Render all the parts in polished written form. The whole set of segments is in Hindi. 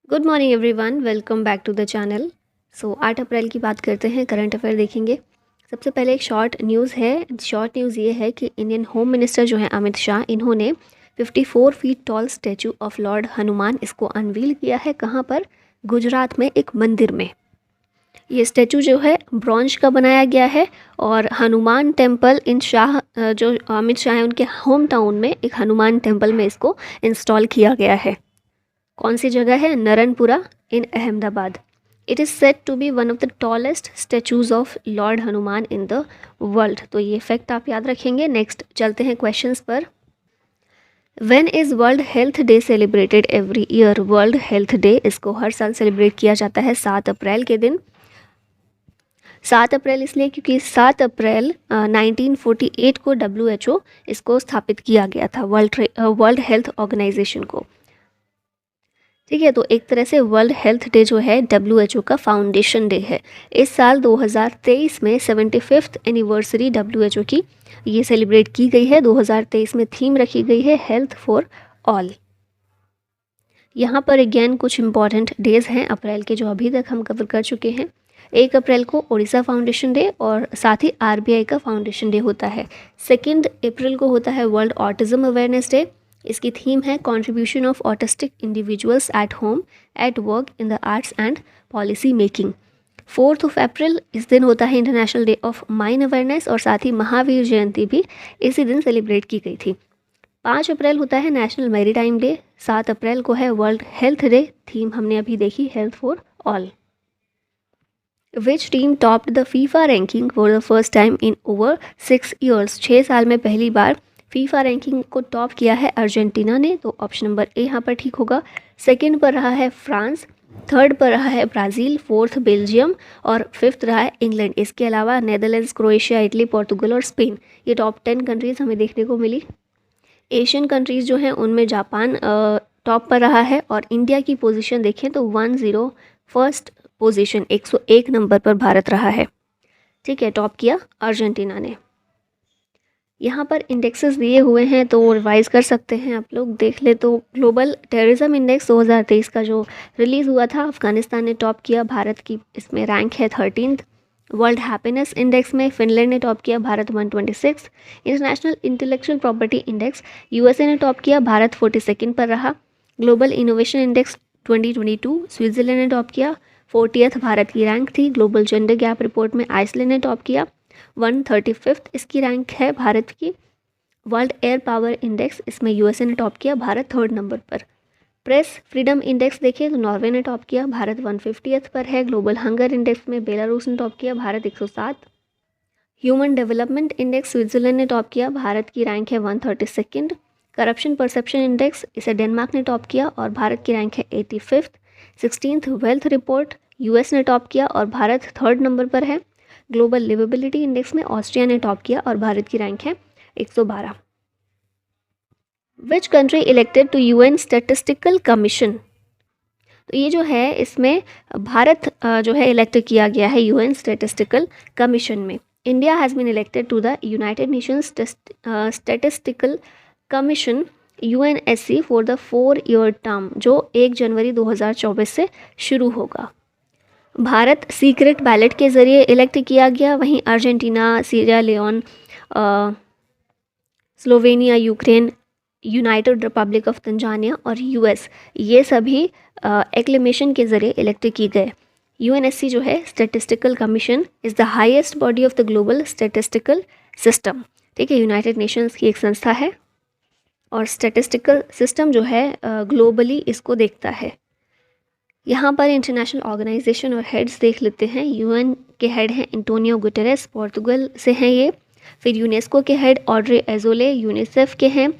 Good morning everyone, welcome back to the channel. 8 अप्रैल की बात करते हैं, करंट अफेयर देखेंगे। सबसे पहले एक शॉर्ट न्यूज़ है। शॉर्ट न्यूज़ ये है कि इंडियन होम मिनिस्टर जो है अमित शाह, इन्होंने 54 feet tall statue of lord Hanuman इसको अनवील किया है। कहाँ पर? गुजरात में एक मंदिर में। ये स्टैचू जो है ब्रॉन्ज का बनाया गया है और हनुमान टेम्पल इन शाह जो अमित शाह है उनके होम टाउन में एक हनुमान टेम्पल में इसको इंस्टॉल किया गया है। कौन सी जगह है? Naranpura in Ahmedabad. It is said to be one of the tallest statues of lord Hanuman in the world. तो ये फैक्ट आप याद रखेंगे। नेक्स्ट चलते हैं क्वेश्चंस पर। When is world health day celebrated every year? World health day इसको हर साल सेलिब्रेट किया जाता है 7 अप्रैल के दिन। 7 अप्रैल इसलिए क्योंकि 7 अप्रैल 1948 को WHO इसको स्थापित किया गया था, वर्ल्ड हेल्थ ऑर्गेनाइजेशन को। ठीक है, तो एक तरह से वर्ल्ड हेल्थ डे जो है WHO का फाउंडेशन डे है। इस साल 2023 में 75th एनिवर्सरी WHO की ये सेलिब्रेट की गई है। 2023 में थीम रखी गई है हेल्थ फॉर ऑल। यहाँ पर अगेन कुछ इंपॉर्टेंट डेज हैं अप्रैल के जो अभी तक हम कवर कर चुके हैं। 1 अप्रैल को ओडिशा फाउंडेशन डे और साथ ही RBI का फाउंडेशन डे होता है। 2 अप्रैल को होता है वर्ल्ड ऑटिज्म अवेयरनेस डे। इसकी थीम है contribution of autistic individuals at home, at work, in the arts and policy making. 4 अप्रैल इस दिन होता है international day of mine awareness और साथ ही महावीर जयंती भी इसी दिन सेलिब्रेट की गई थी। 5 अप्रैल होता है नेशनल मैरीटाइम डे। 7 अप्रैल को है वर्ल्ड हेल्थ डे। थीम हमने अभी देखी health for all. Which team topped the FIFA ranking for the first time in over 6 years? 6 साल में पहली बार फीफा रैंकिंग को टॉप किया है अर्जेंटीना ने, तो ऑप्शन नंबर ए यहाँ पर ठीक होगा। 2nd पर रहा है फ्रांस, 3rd पर रहा है ब्राज़ील, 4th बेल्जियम और 5th रहा है इंग्लैंड। इसके अलावा नेदरलैंड्स, क्रोएशिया, इटली, पोर्तुगल और स्पेन, ये टॉप 10 कंट्रीज़ हमें देखने को मिली। एशियन कंट्रीज़ जो हैं उनमें जापान टॉप पर रहा है और इंडिया की पोजीशन देखें तो 101st पोजीशन, 101 नंबर पर भारत रहा है। ठीक है, टॉप किया अर्जेंटीना ने। यहाँ पर इंडेक्सेस दिए हुए हैं तो रिवाइज कर सकते हैं आप लोग। देख ले तो ग्लोबल टेररिज्म इंडेक्स 2023 का जो रिलीज़ हुआ था, अफगानिस्तान ने टॉप किया, भारत की इसमें रैंक है 13th। वर्ल्ड हैप्पीनेस इंडेक्स में फिनलैंड ने टॉप किया, Bharat 126। International intellectual property index USA ने टॉप किया, भारत 42nd पर रहा। ग्लोबल इनोवेशन इंडेक्स 2022 स्विट्ज़रलैंड ने टॉप किया, 40th भारत की रैंक थी। ग्लोबल जेंडर गैप रिपोर्ट में आइसलैंड ने टॉप किया, 135th इसकी रैंक है भारत की। वर्ल्ड एयर पावर इंडेक्स इसमें USA ने टॉप किया, भारत 3rd नंबर पर। प्रेस फ्रीडम इंडेक्स देखिए तो नॉर्वे ने टॉप किया, भारत 150th पर है। ग्लोबल हंगर इंडेक्स में बेलारूस ने टॉप किया, Bharat 107। Human development index Switzerland ने टॉप किया, भारत की रैंक है 132nd। करप्शन परसेप्शन इंडेक्स इसे डेनमार्क ने टॉप किया और भारत की रैंक है 85th। 16th wealth report US ने टॉप किया और भारत 3rd नंबर पर है। ग्लोबल लिवेबिलिटी इंडेक्स में ऑस्ट्रिया ने टॉप किया और भारत की रैंक है 112। Which country elected to UN Statistical Commission? तो ये जो है इसमें भारत जो है इलेक्ट किया गया है UN स्टैटिस्टिकल कमीशन में। India has been elected to the United Nations Statistical Commission UNSC for the 4-year term, जो 1 जनवरी 2024 से शुरू होगा। भारत सीक्रेट बैलेट के ज़रिए इलेक्ट किया गया, वहीं Argentina, Sierra Leone, Slovenia, Ukraine, United Republic of Tanzania और US ये सभी एक्लेमेशन के ज़रिए इलेक्ट किए गए। UNSC जो है statistical commission is the highest body of the global statistical system. ठीक है, यूनाइटेड नेशंस की एक संस्था है और स्टैटिस्टिकल सिस्टम जो है ग्लोबली इसको देखता है। यहाँ पर इंटरनेशनल ऑर्गेनाइजेशन और हेड्स देख लेते हैं। UN के हेड हैं एंटोनियो गुटेरेस, पोर्तुगल से हैं ये। फिर यूनेस्को के हेड ऑड्रे एजोले, यूनिसेफ के हैं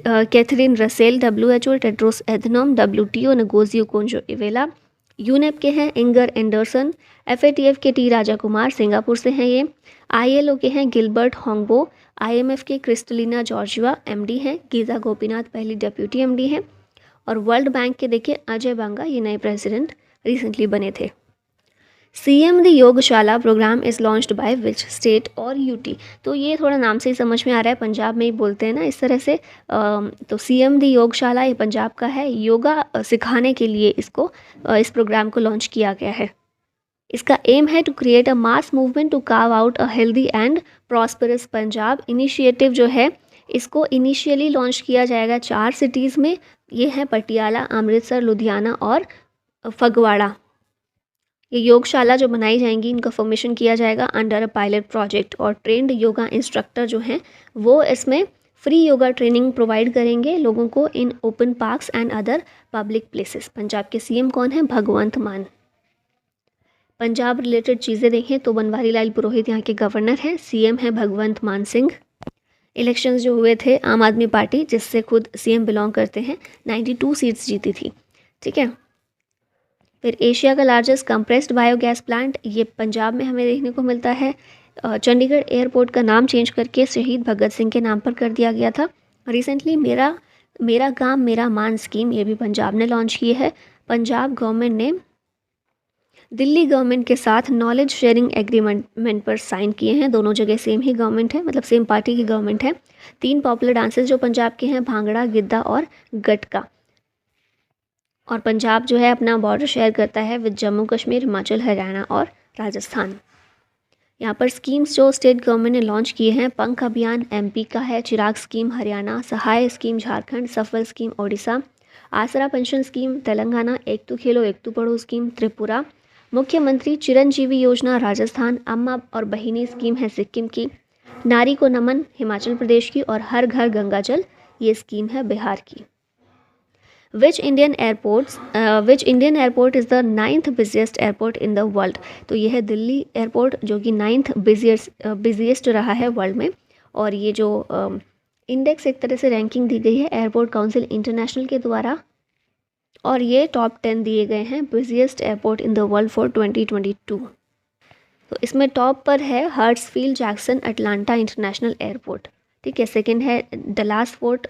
Catherine Russell, WHO Tedros Adhanom, WTO Ngozi Okonjo Iweala. UNEP के हैं इंगर एंडरसन। FATF के T राजा कुमार, सिंगापुर से हैं ये। ILO के हैं गिलबर्ट होंगबो। IMF के क्रिस्टलिना जॉर्जिया MD हैं। गीता गोपीनाथ पहली डेप्यूटी MD हैं। और वर्ल्ड बैंक के देखिए अजय बांगा, ये नए प्रेसिडेंट रिसेंटली बने थे। CM the Yogshala program is launched by which state और यूटी। तो ये थोड़ा नाम से ही समझ में आ रहा है, पंजाब में ही बोलते हैं ना इस तरह से। तो सीएम द योगशाला ये पंजाब का है। योगा सिखाने के लिए इसको इस प्रोग्राम को लॉन्च किया गया है। इसका एम है to create a mass movement to carve out a healthy and prosperous Punjab. Initiative जो है इसको इनिशियली लॉन्च किया जाएगा 4 सिटीज़ में। ये हैं पटियाला, अमृतसर, लुधियाना और फगवाड़ा। ये योगशाला जो बनाई जाएंगी इनका फॉर्मेशन किया जाएगा अंडर अ पायलट प्रोजेक्ट, और ट्रेंड योगा इंस्ट्रक्टर जो हैं वो इसमें फ्री योगा ट्रेनिंग प्रोवाइड करेंगे लोगों को in open parks and other public places. Punjab के सीएम कौन है? भगवंत मान। पंजाब रिलेटेड चीज़ें देखें तो बनवारी लाल पुरोहित यहाँ के गवर्नर हैं। सीएम है भगवंत मान सिंह। इलेक्शंस जो हुए थे, आम आदमी पार्टी जिससे खुद सीएम बिलोंग करते हैं 92 सीट्स जीती थी। ठीक है। फिर एशिया का लार्जेस्ट कंप्रेस्ड बायोगैस प्लांट ये पंजाब में हमें देखने को मिलता है। चंडीगढ़ एयरपोर्ट का नाम चेंज करके शहीद भगत सिंह के नाम पर कर दिया गया था। रिसेंटली मेरा मेरा गांव मेरा मान स्कीम ये भी पंजाब ने लॉन्च की है। पंजाब गवर्नमेंट ने दिल्ली गवर्नमेंट के साथ नॉलेज शेयरिंग एग्रीमेंट पर साइन किए हैं। दोनों जगह सेम ही गवर्नमेंट है, मतलब सेम पार्टी की गवर्नमेंट है। 3 पॉपुलर डांसेस जो पंजाब के हैं, भांगड़ा, गिद्दा और गटका। और पंजाब जो है अपना बॉर्डर शेयर करता है विद जम्मू कश्मीर, हिमाचल, हरियाणा और राजस्थान। यहाँ पर स्कीम्स जो स्टेट गवर्नमेंट ने लॉन्च किए हैं, पंख अभियान एमपी का है, चिराग स्कीम हरियाणा, सहाय स्कीम झारखंड, सफल स्कीम ओडिशा, आसरा पेंशन स्कीम तेलंगाना, एक तू खेलो एक तू पढ़ो स्कीम त्रिपुरा, मुख्यमंत्री चिरंजीवी योजना राजस्थान, अम्मा और बहिनी स्कीम है सिक्किम की, नारी को नमन हिमाचल प्रदेश की, और हर घर गंगा जल ये स्कीम है बिहार की। Which Indian airport is the 9th busiest airport in the world. तो ये है दिल्ली एयरपोर्ट जो कि 9th बिजिएस्ट रहा है वर्ल्ड में। और ये जो इंडेक्स एक तरह से रैंकिंग दी गई है एयरपोर्ट काउंसिल इंटरनेशनल के द्वारा, और ये टॉप 10 दिए गए हैं busiest airport in the world for 2022। तो इसमें टॉप पर है हर्ट्सफील्ड जैक्सन अटलांटा इंटरनेशनल एयरपोर्ट। ठीक है। सेकेंड है डलास फोर्ट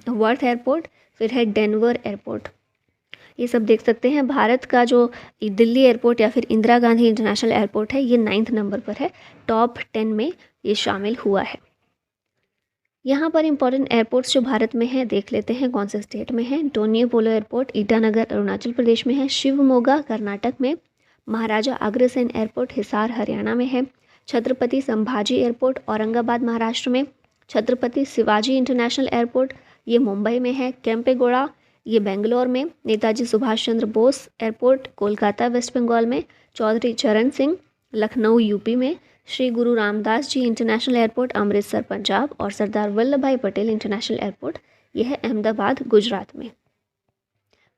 वर्थ एयरपोर्ट, फिर है डेनवर एयरपोर्ट। ये सब देख सकते हैं। भारत का जो दिल्ली एयरपोर्ट या फिर इंदिरा गांधी इंटरनेशनल एयरपोर्ट है ये 9th नंबर पर है, टॉप 10 में ये शामिल हुआ है। यहाँ पर इंपॉर्टेंट एयरपोर्ट्स जो भारत में हैं देख लेते हैं कौन से स्टेट में है। डोनियोपोलो एयरपोर्ट ईटानगर अरुणाचल प्रदेश में है, शिवमोगा कर्नाटक में, महाराजा अग्रसेन एयरपोर्ट हिसार हरियाणा में है, छत्रपति संभाजी एयरपोर्ट औरंगाबाद महाराष्ट्र में, छत्रपति शिवाजी इंटरनेशनल एयरपोर्ट ये मुंबई में है, केम्पेगौड़ा ये बेंगलोर में, नेताजी सुभाष चंद्र बोस एयरपोर्ट कोलकाता वेस्ट बंगाल में, चौधरी चरण सिंह लखनऊ यूपी में, श्री गुरु रामदास जी इंटरनेशनल एयरपोर्ट अमृतसर पंजाब, और सरदार वल्लभ भाई पटेल इंटरनेशनल एयरपोर्ट ये है अहमदाबाद गुजरात में।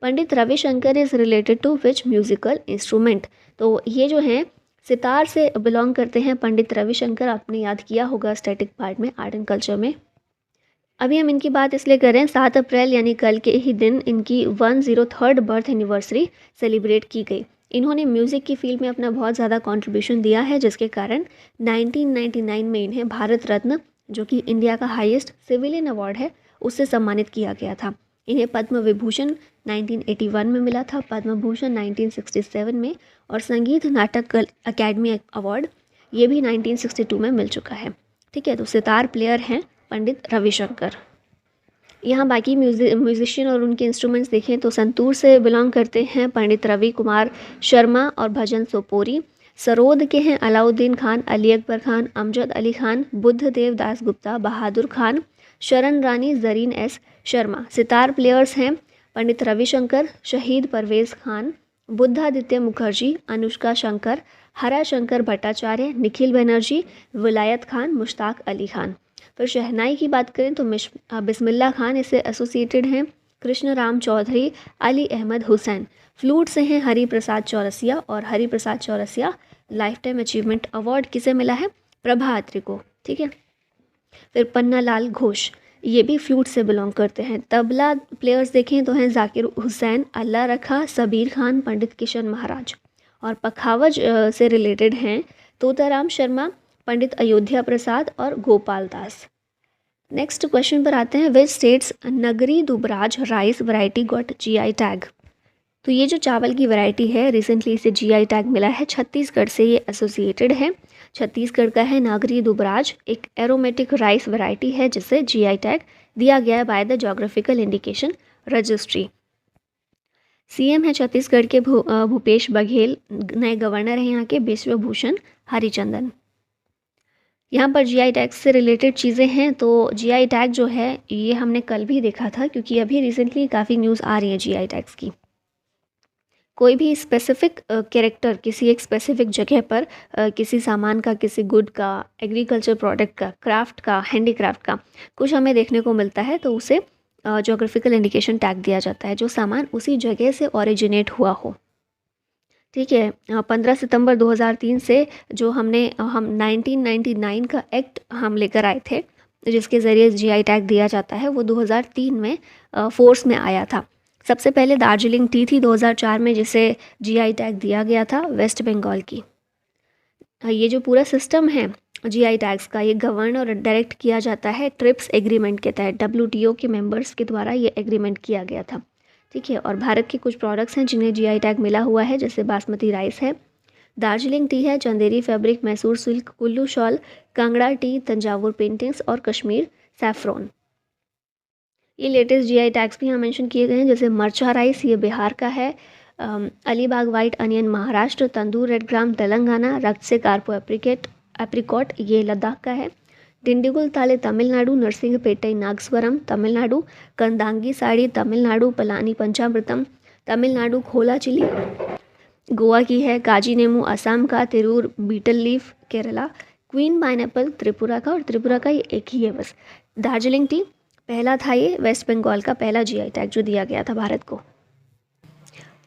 Pandit Ravishankar is related to which musical instrument. तो ये जो हैं सितार से बिलोंग करते हैं पंडित रविशंकर, आपने याद किया होगा स्टैटिक पार्ट में आर्ट एंड कल्चर में। अभी हम इनकी बात इसलिए कर रहे हैं 7 अप्रैल यानी कल के ही दिन इनकी 103rd बर्थ एनिवर्सरी सेलिब्रेट की गई। इन्होंने म्यूज़िक की फील्ड में अपना बहुत ज़्यादा कंट्रीब्यूशन दिया है, जिसके कारण 1999 में इन्हें भारत रत्न जो कि इंडिया का हाईएस्ट सिविलियन अवार्ड है उससे सम्मानित किया गया था। इन्हें पद्म विभूषण 1981 में मिला था, पद्म भूषण 1967 में, और संगीत नाटक अकेडमी अवार्ड ये भी 1962 में मिल चुका है। ठीक है। तो सितार प्लेयर हैं पंडित रविशंकर। यहाँ बाकी म्यूजिशियन और उनके इंस्ट्रूमेंट्स देखें तो संतूर से बिलोंग करते हैं पंडित रवि कुमार शर्मा और भजन सोपोरी। सरोद के हैं अलाउद्दीन खान, अली अकबर खान, अमजद अली खान, बुद्धदेव दास गुप्ता, बहादुर खान, शरण रानी, जरीन एस शर्मा। सितार प्लेयर्स हैं पंडित रविशंकर, शहीद परवेज़ खान, बुद्धादित्य मुखर्जी, अनुष्का शंकर, हरा शंकर भट्टाचार्य, निखिल बनर्जी, विलायत खान, मुश्ताक अली खान। फिर शहनाई की बात करें तो बिस्मिल्ला खान इससे एसोसिएटेड हैं, कृष्ण राम चौधरी, अली अहमद हुसैन। फ्लूट से हैं हरि प्रसाद चौरसिया, और Hari Prasad Chaurasia life time achievement award किसे मिला है? प्रभा अत्रे को। ठीक है। फिर पन्ना लाल घोष ये भी फ्लूट से बिलोंग करते हैं। तबला प्लेयर्स देखें तो हैं जाकिर हुसैन, अल्लाह रखा, सबीर खान, पंडित किशन महाराज। और पखावज से रिलेटेड हैं तोताराम शर्मा, पंडित अयोध्या प्रसाद और गोपाल दास। नेक्स्ट क्वेश्चन पर आते हैं। विच स्टेट्स नगरी Dubraj rice variety got GI tag. तो ये जो चावल की वैरायटी है रिसेंटली इसे जीआई टैग मिला है, छत्तीसगढ़ से ये एसोसिएटेड है। छत्तीसगढ़ का है नागरी दुबराज, एक एरोमेटिक राइस वैरायटी है जिसे जीआई टैग दिया गया है by the geographical indication registry. CM है छत्तीसगढ़ के भूपेश बघेल, नए गवर्नर हैं यहाँ के बिश्वभूषण हरिचंदन। यहाँ पर जीआई टैग से रिलेटेड चीज़ें हैं, तो जीआई टैग जो है ये हमने कल भी देखा था, क्योंकि अभी रिसेंटली काफ़ी न्यूज़ आ रही है जीआई टैग्स की। कोई भी स्पेसिफिक कैरेक्टर किसी एक स्पेसिफिक जगह पर किसी सामान का, किसी गुड का, एग्रीकल्चर प्रोडक्ट का, क्राफ्ट का, हैंडीक्राफ्ट का कुछ हमें देखने को मिलता है, तो उसे ज्योग्राफिकल इंडिकेशन टैग दिया जाता है, जो सामान उसी जगह से ओरिजिनेट हुआ हो। ठीक है, 15 सितंबर 2003 से जो हम 1999 का एक्ट हम लेकर आए थे, जिसके ज़रिए जीआई टैग दिया जाता है, वो 2003 में फोर्स में आया था। सबसे पहले दार्जिलिंग टी थी 2004 में, जिसे जीआई टैग दिया गया था वेस्ट बंगाल की। ये जो पूरा सिस्टम है जीआई टैग्स का, ये गवर्न और डायरेक्ट किया जाता है ट्रिप्स एग्रीमेंट के तहत। डब्ल्यूटीओ के मेंबर्स के द्वारा ये एग्रीमेंट किया गया था। ठीक है, और भारत के कुछ प्रोडक्ट्स हैं जिन्हें जीआई टैग मिला हुआ है, जैसे बासमती राइस है, दार्जिलिंग टी है, Chanderi fabric, Mysore silk, Kullu shawl, Kangra T, Thanjavur paintings और कश्मीर सैफ्रॉन। ये लेटेस्ट जीआई टैग्स भी यहाँ मेंशन किए गए हैं, जैसे मरचा राइस ये बिहार का है, अलीबाग वाइट अनियन महाराष्ट्र, तंदूर रेड ग्राम तेलंगाना, रक्त से कारपो एप्रिकॉट ये लद्दाख का है, डिंडिगुल ताले तमिलनाडु, नरसिंहपेटई नागस्वरम तमिलनाडु, कंदांगी साड़ी तमिलनाडु, पलानी पंचामृतम तमिलनाडु, खोला चिली गोवा की है, काजी नेमू असम का, Tirur betel leaf Kerala, queen pineapple Tripura का, और त्रिपुरा का ये एक ही है बस। दार्जिलिंग टी पहला था, ये वेस्ट बंगाल का पहला जीआई टैग जो दिया गया था भारत को।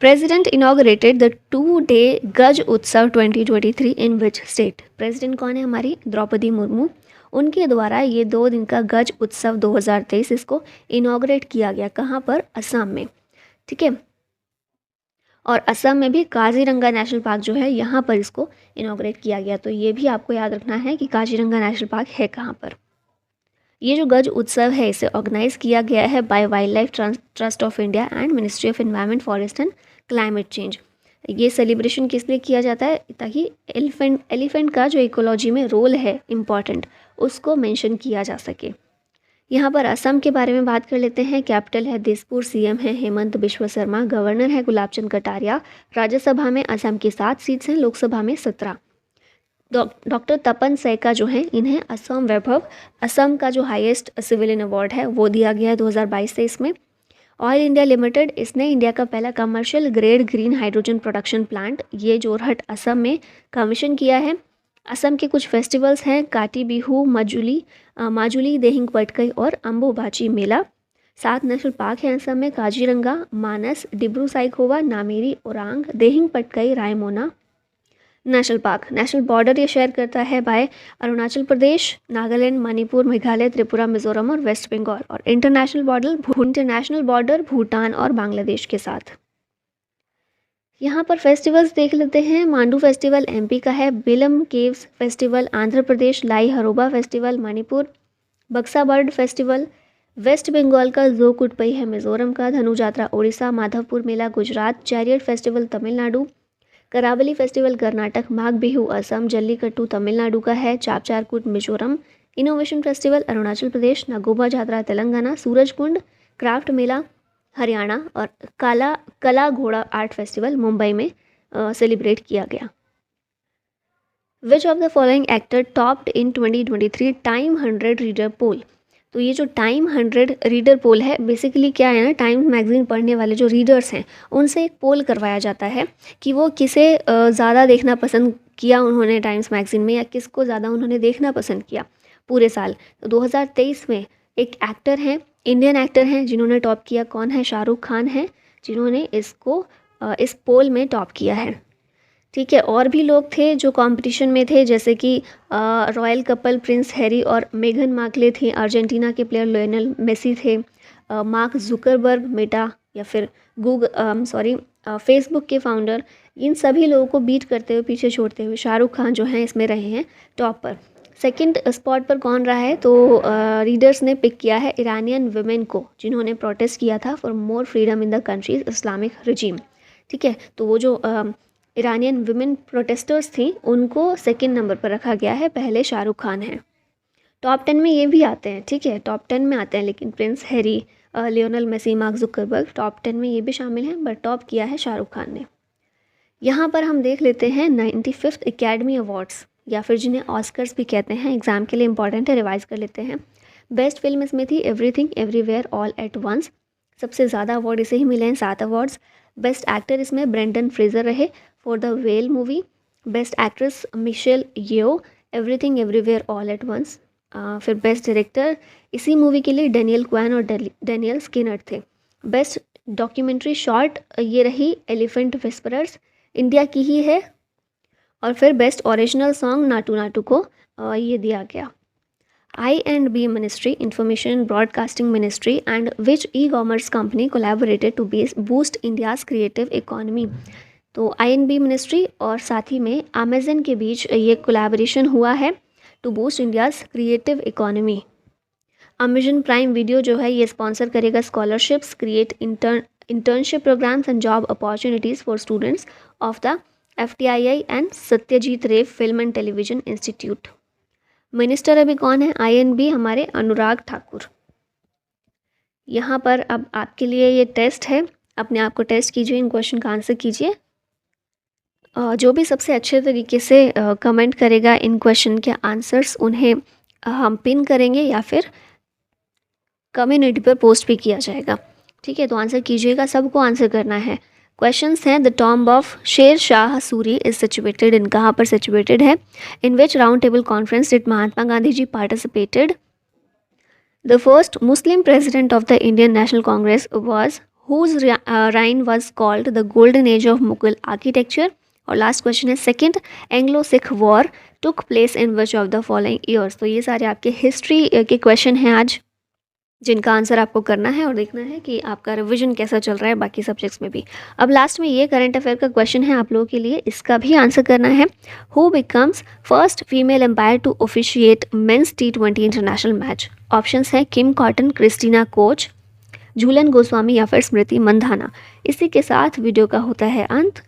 प्रेसिडेंट इनॉग्रेटेड द 2-day गज उत्सव 2023 इन विच स्टेट? प्रेसिडेंट कौन है हमारी? द्रौपदी मुर्मू। उनके द्वारा ये 2 दिन का गज उत्सव 2023 इसको इनॉग्रेट किया गया। कहाँ पर? असम में। ठीक है, और असम में भी काजीरंगा नेशनल पार्क जो है यहाँ पर इसको इनॉग्रेट किया गया। तो ये भी आपको याद रखना है कि काजीरंगा नेशनल पार्क है कहाँ पर। ये जो गज उत्सव है इसे ऑर्गेनाइज किया गया है by wild life trust of India and ministry of environment, forest and climate change. ये सेलिब्रेशन किस लिए किया जाता है? ताकि एलिफेंट का जो इकोलॉजी में रोल है इम्पॉर्टेंट, उसको मेंशन किया जा सके। यहाँ पर असम के बारे में बात कर लेते हैं। कैपिटल है दिसपुर, सीएम है हेमंत बिश्व शर्मा, गवर्नर है गुलाबचंद कटारिया, राज्यसभा में असम की 7 सीट्स हैं, लोकसभा में 17। डॉक्टर तपन सैका जो हैं, इन्हें असम वैभव, असम का जो हाईएस्ट सिविलियन अवार्ड है वो दिया गया है 2022 से इसमें। ऑयल इंडिया लिमिटेड, इसने इंडिया का पहला commercial grade green hydrogen production plant ये जोरहट असम में कमीशन किया है। असम के कुछ फेस्टिवल्स हैं, काटी बिहू, माजुली, देहिंग पटकई और अम्बुबाची मेला। 7 नेशनल पार्क हैं असम में, Kaziranga, Manas, Dibru Saikhowa, Nameri, Orang, Dehing Patkai, Raimona national park. National border ये शेयर करता है बाय अरुणाचल प्रदेश, नागालैंड, मणिपुर, मेघालय, त्रिपुरा, मिजोरम और वेस्ट बंगाल, और इंटरनेशनल बॉर्डर भूटान और बांग्लादेश के साथ। यहाँ पर फेस्टिवल्स देख लेते हैं। मांडू फेस्टिवल एमपी का है, बिलम केव्स फेस्टिवल आंध्र प्रदेश, लाई हरोबा फेस्टिवल मणिपुर, बक्सा बर्ड फेस्टिवल वेस्ट बंगाल का, जोकुटपई है मिजोरम का, Dhanu Yatra Orissa, Madhavpur Mela Gujarat, chariot festival Tamil Nadu, Karavali festival Karnataka, Magh Bihu Assam, Jallikattu Tamil Nadu का है, Chapchar Kut Mizoram, innovation festival Arunachal Pradesh, Nagoba Jatra Telangana, Surajkund craft Mela Haryana, और कला घोड़ा आर्ट फेस्टिवल मुंबई में सेलिब्रेट किया गया। Which of the following actor topped in 2023 time 100 reader poll? तो ये जो टाइम 100 रीडर पोल है, बेसिकली क्या है ना, टाइम्स मैगजीन पढ़ने वाले जो रीडर्स हैं उनसे एक पोल करवाया जाता है कि वो किसे ज़्यादा देखना पसंद किया उन्होंने टाइम्स मैगजीन में, या किसको ज़्यादा उन्होंने देखना पसंद किया पूरे साल। तो 2023 में एक एक्टर हैं, इंडियन एक्टर हैं जिन्होंने टॉप किया। कौन है? शाहरुख खान हैं जिन्होंने इसको इस पोल में टॉप किया है। ठीक है, और भी लोग थे जो कंपटीशन में थे, जैसे कि रॉयल कपल प्रिंस हैरी और मेघन मार्कले थे, अर्जेंटीना के प्लेयर लियोनेल मेसी थे, मार्क जुकरबर्ग मेटा या फिर फेसबुक के फाउंडर, इन सभी लोगों को बीट करते हुए, पीछे छोड़ते हुए शाहरुख खान जो हैं इसमें रहे हैं टॉप पर। सेकंड स्पॉट पर कौन रहा है? तो रीडर्स ने पिक किया है ईरानियन वुमेन को, जिन्होंने प्रोटेस्ट किया था for more freedom in the countries Islamic regime. ठीक है, तो वो जो ईरानियन विमेन प्रोटेस्टर्स थी उनको सेकंड नंबर पर रखा गया है, पहले शाहरुख खान है। टॉप 10 में ये भी आते हैं, ठीक है, टॉप 10 में आते हैं, लेकिन prince Harry, Lionel Messi, Mark Zuckerberg top 10 में ये भी शामिल हैं, बट टॉप किया है शाहरुख खान ने। यहाँ पर हम देख लेते हैं 95th एकेडमी अवार्ड्स, या फिर जिन्हें ऑस्कर्स भी कहते हैं, एग्जाम के लिए इंपॉर्टेंट है, रिवाइज कर लेते हैं। बेस्ट फिल्म इसमें थी everything everywhere all at once, सबसे ज़्यादा अवार्ड इसे ही मिले हैं, 7 अवार्ड्स। बेस्ट एक्टर इसमें ब्रेंडन फ्रेजर रहे for the whale movie. Best actress Michelle Yeoh, everything everywhere all at once. फिर बेस्ट डायरेक्टर इसी मूवी के लिए डेनियल क्वैन और डेनियल स्किनर थे। बेस्ट डॉक्यूमेंट्री शॉर्ट ये रही एलिफेंट विस्परर्स, इंडिया की ही है। और फिर best original song Naatu Naatu को ये दिया गया। I&B ministry, information broadcasting ministry and which e-commerce company collaborated to boost India's creative economy. तो I&B मिनिस्ट्री और साथ ही में अमेजन के बीच ये कोलैबोरेशन हुआ है to boost India's creative economy. Amazon Prime Video जो है ये स्पॉन्सर करेगा scholarships, create internship programs and job opportunities for students of the FTII and Satyajit Ray film and television institute. Minister अभी कौन है I&B, हमारे अनुराग ठाकुर। यहाँ पर अब आपके लिए ये टेस्ट है, अपने आप को टेस्ट कीजिए, इन क्वेश्चन का आंसर कीजिए। जो भी सबसे अच्छे तरीके से कमेंट करेगा इन क्वेश्चन के आंसर्स, उन्हें हम पिन करेंगे या फिर कम्युनिटी पर पोस्ट भी किया जाएगा, ठीक है। तो आंसर कीजिएगा, सबको आंसर करना है। क्वेश्चंस हैं, the tomb of Sher Shah Suri is situated in, कहाँ पर सिचुएटेड है। In which round table conference did Mahatma Gandhi ji participated. The first Muslim president of the Indian National Congress was whose reign was called the golden age of Mughal architecture। और लास्ट क्वेश्चन है, second Anglo Sikh war took place in which of the following years. तो ये सारे आपके हिस्ट्री के क्वेश्चन हैं आज, जिनका आंसर आपको करना है और देखना है कि आपका रिवीजन कैसा चल रहा है बाकी सब्जेक्ट्स में भी। अब लास्ट में ये करंट अफेयर का क्वेश्चन है आप लोगों के लिए, इसका भी आंसर करना है। Who becomes first female umpire to officiate men's T20 international match. Options हैं Kim Cotton, Christina Koch, Jhulan Goswami या फिर स्मृति मंधाना। इसी के साथ वीडियो का होता है अंत।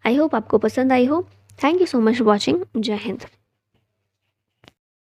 आई होप आपको पसंद आई हो। Thank you so much for watching. जय हिंद।